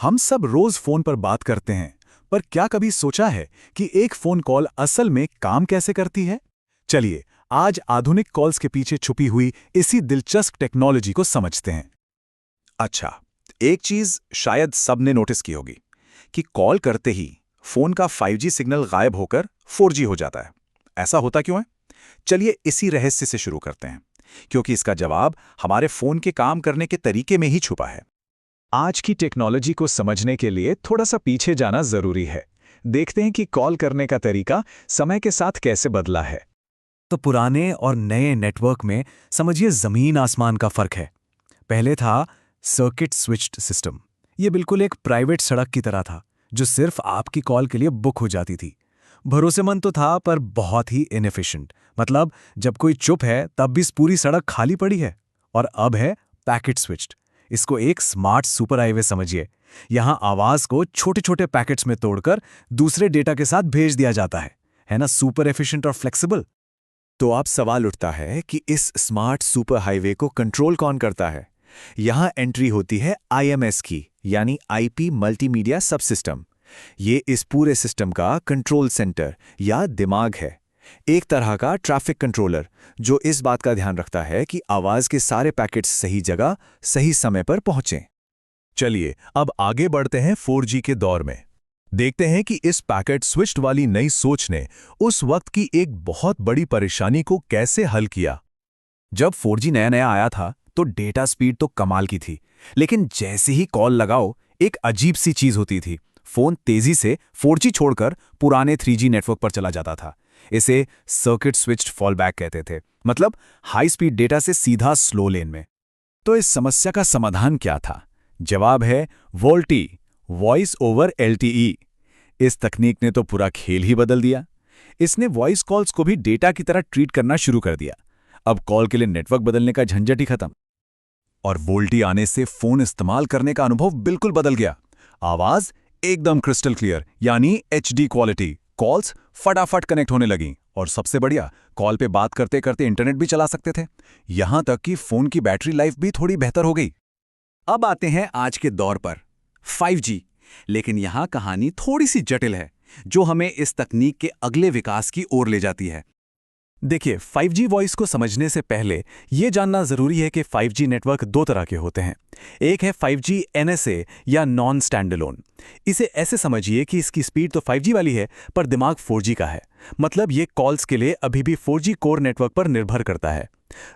हम सब रोज फोन पर बात करते हैं, पर क्या कभी सोचा है कि एक फोन कॉल असल में काम कैसे करती है? चलिए, आज आधुनिक कॉल्स के पीछे छुपी हुई इसी दिलचस्प टेक्नोलॉजी को समझते हैं। अच्छा, एक चीज शायद सबने नोटिस की होगी कि कॉल करते ही फोन का 5G सिग्नल गायब होकर 4G हो जाता है। ऐसा होता क्यों है? चलिए इसी रहस्य से शुरू करते हैं, क्योंकि इसका जवाब हमारे फोन के काम करने के तरीके में ही छुपा है। आज की टेक्नोलॉजी को समझने के लिए थोड़ा सा पीछे जाना जरूरी है। देखते हैं कि कॉल करने का तरीका समय के साथ कैसे बदला है। तो पुराने और नए नेटवर्क में समझिए जमीन आसमान का फर्क है। पहले था सर्किट स्विच्ड सिस्टम। ये बिल्कुल एक प्राइवेट सड़क की तरह था, जो सिर्फ आपकी कॉल के लिए बुक हो जाती थी। भरोसेमंद तो था, पर बहुत ही इनएफिशिएंट। मतलब जब कोई चुप है तब भी पूरी सड़क खाली पड़ी है। और अब है पैकेट स्विच्ड। इसको एक स्मार्ट सुपर हाईवे समझिए। यहां आवाज को छोटे छोटे पैकेट्स में तोड़कर दूसरे डेटा के साथ भेज दिया जाता है ना? सुपर एफिशिएंट और फ्लेक्सिबल। तो अब सवाल उठता है कि इस स्मार्ट सुपर हाईवे को कंट्रोल कौन करता है? यहां एंट्री होती है IMS की, यानी IP मल्टीमीडिया सबसिस्टम। ये इस पूरे सिस्टम का कंट्रोल सेंटर या दिमाग है। एक तरह का ट्रैफिक कंट्रोलर, जो इस बात का ध्यान रखता है कि आवाज के सारे पैकेट्स सही जगह सही समय पर पहुंचें। चलिए अब आगे बढ़ते हैं 4G के दौर में। देखते हैं कि इस पैकेट स्विच्ड वाली नई सोच ने उस वक्त की एक बहुत बड़ी परेशानी को कैसे हल किया। जब 4G नया नया आया था तो डेटा स्पीड तो कमाल की थी, लेकिन जैसे ही कॉल लगाओ एक अजीब सी चीज होती थी। फोन तेजी से 4G छोड़कर पुराने 3G नेटवर्क पर चला जाता था। इसे सर्किट स्विच्ड फॉलबैक कहते थे, मतलब हाई स्पीड डेटा से सीधा स्लो लेन में। तो इस समस्या का समाधान क्या था? जवाब है वोल्टी, वॉइस ओवर LTE। इस तकनीक ने तो पूरा खेल ही बदल दिया। इसने वॉइस कॉल्स को भी डेटा की तरह ट्रीट करना शुरू कर दिया। अब कॉल के लिए नेटवर्क बदलने का झंझट ही खत्म। और वोल्टी आने से फोन इस्तेमाल करने का अनुभव बिल्कुल बदल गया। आवाज एकदम क्रिस्टल क्लियर, यानी HD क्वालिटी। कॉल्स फटाफट कनेक्ट होने लगीं, और सबसे बढ़िया, कॉल पे बात करते करते इंटरनेट भी चला सकते थे। यहां तक कि फोन की बैटरी लाइफ भी थोड़ी बेहतर हो गई। अब आते हैं आज के दौर पर 5G। लेकिन यहां कहानी थोड़ी सी जटिल है, जो हमें इस तकनीक के अगले विकास की ओर ले जाती है। देखिए, 5G वॉइस को समझने से पहले यह जानना जरूरी है कि 5G नेटवर्क दो तरह के होते हैं। एक है 5G NSA या नॉन स्टैंडअलोन। इसे ऐसे समझिए कि इसकी स्पीड तो 5G वाली है, पर दिमाग 4G का है। मतलब ये कॉल्स के लिए अभी भी 4G कोर नेटवर्क पर निर्भर करता है।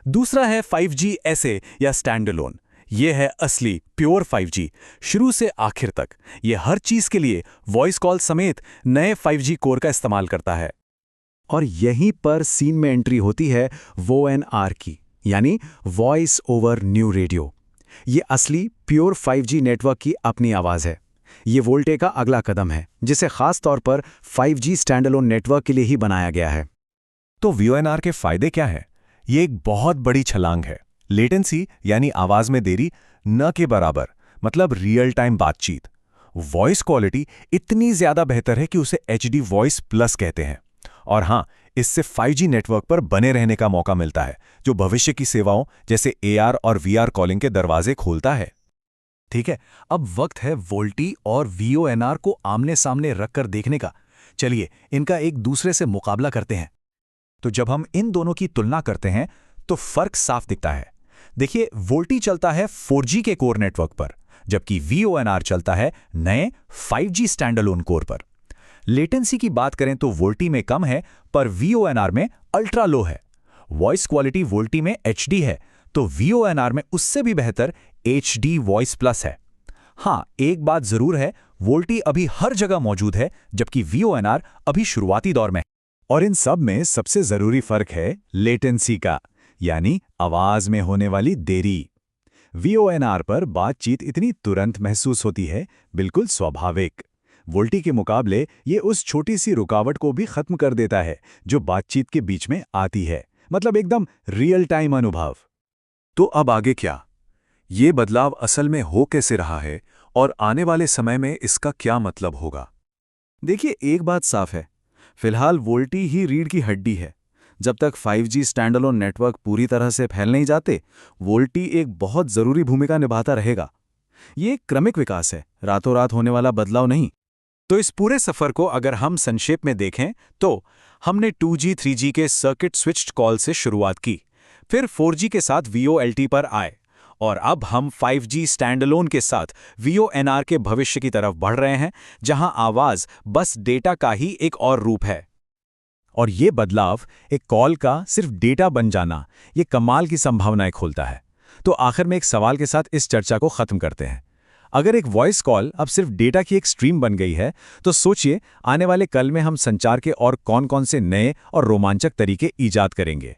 दूसरा है 5G SA या स्टैंडअलोन। ये है असली प्योर 5G, शुरू से आखिर तक। ये हर चीज के लिए वॉइस कॉल समेत नए 5G कोर का इस्तेमाल करता है। और यहीं पर सीन में एंट्री होती है VoNR की, यानी वॉइस ओवर न्यू रेडियो। ये असली प्योर 5G नेटवर्क की अपनी आवाज है। ये वोल्टे का अगला कदम है, जिसे खास तौर पर 5G स्टैंडअलोन नेटवर्क के लिए ही बनाया गया है। तो VoNR के फायदे क्या है? ये एक बहुत बड़ी छलांग है। लेटेंसी यानी आवाज में देरी न के बराबर, मतलब रियल टाइम बातचीत। वॉइस क्वालिटी इतनी ज्यादा बेहतर है कि उसे HD वॉइस प्लस कहते हैं। और हां, इससे 5G नेटवर्क पर बने रहने का मौका मिलता है, जो भविष्य की सेवाओं जैसे AR और VR कॉलिंग के दरवाजे खोलता है। ठीक है, अब वक्त है वोल्टी और VoNR को आमने सामने रखकर देखने का। चलिए इनका एक दूसरे से मुकाबला करते हैं। तो जब हम इन दोनों की तुलना करते हैं तो फर्क साफ दिखता है। देखिए, वोल्टी चलता है 4G के कोर नेटवर्क पर, जबकि VoNR चलता है नए 5G स्टैंडअलोन कोर पर। लेटेंसी की बात करें तो वोल्टी में कम है, पर VoNR में अल्ट्रा लो है। वॉइस क्वालिटी वोल्टी में HD है, तो VoNR में उससे भी बेहतर HD वॉइस प्लस है। हां, एक बात जरूर है, वोल्टी अभी हर जगह मौजूद है, जबकि VoNR अभी शुरुआती दौर में है। और इन सब में सबसे जरूरी फर्क है लेटेंसी का, यानी आवाज में होने वाली देरी। VoNR पर बातचीत इतनी तुरंत महसूस होती है, बिल्कुल स्वाभाविक। वोल्टी के मुकाबले ये उस छोटी सी रुकावट को भी खत्म कर देता है जो बातचीत के बीच में आती है, मतलब एकदम रियल टाइम अनुभव। तो अब आगे क्या? ये बदलाव असल में हो कैसे रहा है, और आने वाले समय में इसका क्या मतलब होगा? देखिए, एक बात साफ है, फिलहाल वोल्टी ही रीढ़ की हड्डी है। जब तक 5G स्टैंडअलोन नेटवर्क पूरी तरह से फैल नहीं जाते, वोल्टी एक बहुत जरूरी भूमिका निभाता रहेगा। ये एक क्रमिक विकास है, रातों रात होने वाला बदलाव नहीं। तो इस पूरे सफर को अगर हम संक्षेप में देखें तो हमने 2G 3G के सर्किट स्विच्ड कॉल से शुरुआत की, फिर 4G के साथ VoLT पर आए, और अब हम 5G स्टैंडअलोन के साथ VoNR के भविष्य की तरफ बढ़ रहे हैं, जहां आवाज बस डेटा का ही एक और रूप है। और ये बदलाव एक कॉल का सिर्फ डेटा बन जाना, ये कमाल की संभावनाएं खोलता है। तो आखिर में एक सवाल के साथ इस चर्चा को खत्म करते हैं। अगर एक वॉइस कॉल अब सिर्फ डेटा की एक स्ट्रीम बन गई है, तो सोचिए आने वाले कल में हम संचार के और कौन-कौन से नए और रोमांचक तरीके ईजाद करेंगे।